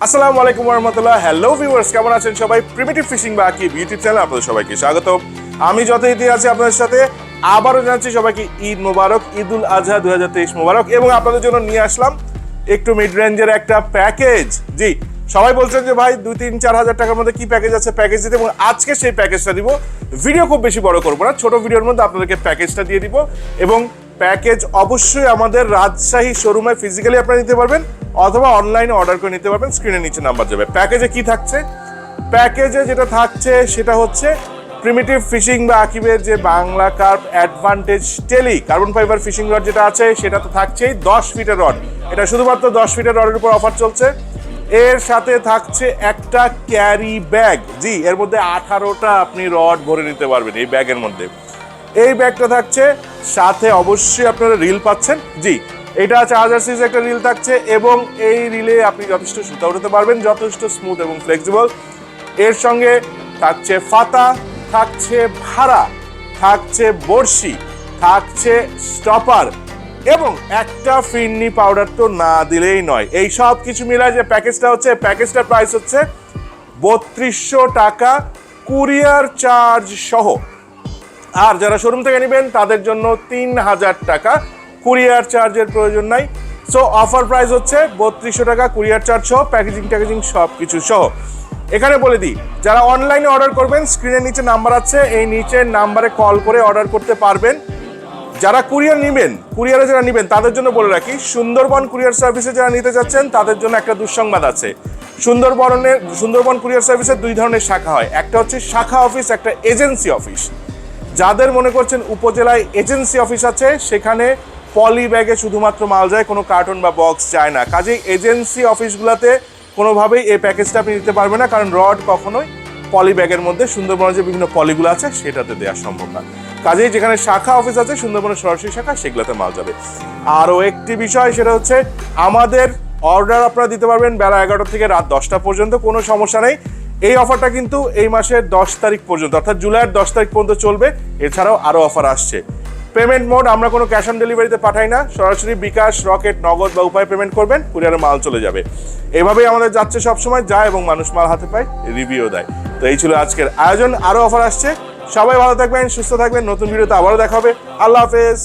আসসালামু আলাইকুম ওয়া রাহমাতুল্লাহ। হ্যালো ভিউয়ার্স, কেমন আছেন সবাই? প্রিমিটিভ ফিশিং বাকিব ইউটিউব চ্যানেলে আপনাদের সবাইকে স্বাগত। আমি যথারীতি আছি আপনাদের সাথে। আবারও জানাচ্ছি সবাইকে ঈদ মোবারক, ঈদুল আজহা 2023 মোবারক। এবং আপনাদের জন্য নিয়ে আসলাম একটু মিড রেঞ্জের একটা প্যাকেজ। জি, সবাই বলছেন যে ভাই 2-3-4 হাজার টাকার মধ্যে কি প্যাকেজ আছে, প্যাকেজ দিতে, এবং আজকে সেই প্যাকেজটা দিব। ভিডিও খুব বেশি বড় করবো না, ছোট ভিডিওর মধ্যে আপনাদেরকে প্যাকেজটা দিয়ে দিব। এবং প্যাকেজ অবশ্যই আমাদের রাজশাহী শোরুমে ফিজিক্যালি আপনারা নিতে পারবেন অথবা অনলাইনে অর্ডার করে নিতে পারবেন। স্ক্রিনে নিচে নাম্বার যাবে। প্যাকেজে কি থাকছে? প্যাকেজে যেটা থাকছে সেটা হচ্ছে প্রিমিটিভ ফিশিং বা আকিবের যে Bangla carp advantage tele carbon fibre fishing rod যেটা আছে সেটা তো থাকছেই 10 ফিটের রড। এটা শুধুমাত্র 10 ফিটের রডের উপর অফার চলছে। এর সাথে থাকছে একটা ক্যারি ব্যাগ। জি, এর মধ্যে 18টা আপনি রড ভরে নিতে পারবেন এই ব্যাগের মধ্যে। এই ব্যাগটা থাকছে, সাথে অবশ্যই আপনারা রিল পাচ্ছেন। জি, এটা চার্জার সিরিজ একটা রিল থাকছে, এবং এই রিলে আপনি যথেষ্ট সুতা উঠাতে পারবেন, যথেষ্ট স্মুথ এবং ফ্লেক্সিবল। এর সঙ্গে থাকছে ফাতা, থাকছে ভাড়া, থাকছে বড়শি, থাকছে স্টপার, এবং একটা ফিরনি পাউডার তো না দিলেই নয়। এই সব কিছু মিলায় যে প্যাকেজটা হচ্ছে, প্যাকেজটার প্রাইস হচ্ছে 3200 টাকা কুরিয়ার চার্জ সহ। আর যারা শোরুম থেকে নেবেন তাদের জন্য 3000 টাকা, কুরিয়ার চার্জের প্রয়োজন নাই। সো অফার প্রাইস হচ্ছে 3200 টাকা কুরিয়ার চার্জ সহ, প্যাকেজিং সব কিছু সহ। এখানে বলে দিই, যারা অনলাইনে অর্ডার করবেন স্ক্রিনের নিচে নাম্বার আছে, এই নিচের নাম্বারে কল করে অর্ডার করতে পারবেন। যারা কুরিয়ারে যারা নেবেন তাদের জন্য বলে রাখি, সুন্দরবন কুরিয়ার সার্ভিসে যারা নিতে যাচ্ছেন তাদের জন্য একটা দুঃসংবাদ আছে। সুন্দরবন কুরিয়ার সার্ভিসের দুই ধরনের শাখা হয়, একটা হচ্ছে শাখা অফিস, একটা এজেন্সি অফিস। যাদের মনে করছেন উপজেলায় এজেন্সি অফিস আছে, সেখানে পলি ব্যাগে শুধুমাত্র মাল যায়, কোনো কার্টন বা বক্স যায় না। কাজেই এজেন্সি অফিসগুলোতে কোনোভাবেই এই প্যাকেজটা আপনি নিতে পারবেন না, কারণ রড কখনোই পলি ব্যাগের মধ্যে সুন্দরবনের যে বিভিন্ন পলিগুলো আছে সেটাতে দেওয়া সম্ভব না। কাজেই যেখানে শাখা অফিস আছে, সুন্দরবনের সরাসরি শাখা, সেগুলোতে মাল যাবে। আরও একটি বিষয়, সেটা হচ্ছে আমাদের অর্ডার আপনারা দিতে পারবেন বেলা 11টা থেকে রাত 10টা পর্যন্ত, কোনো সমস্যা নেই। এই অফারটা কিন্তু এই মাসের 10 তারিখ পর্যন্ত, অর্থাৎ জুলাইয়ের 10 তারিখ পর্যন্ত চলবে। এছাড়াও আরও অফার আসছে। পেমেন্ট মোড, আমরা কোনো ক্যাশ অন ডেলিভারিতে পাঠাই না, সরাসরি বিকাশ, রকেট, নগদ বা উপায় পেমেন্ট করবেন, কুরিয়ারে মাল চলে যাবে। এইভাবেই আমাদের যাচ্ছে, সবসময় যায় এবং মানুষ মাল হাতে পায়, রিভিউ দেয়। তো এই ছিল আজকের আয়োজন। আরও অফার আসছে। সবাই ভালো থাকবেন, সুস্থ থাকবেন। নতুন ভিডিওতে আবারও দেখা হবে। আল্লাহ হাফেজ।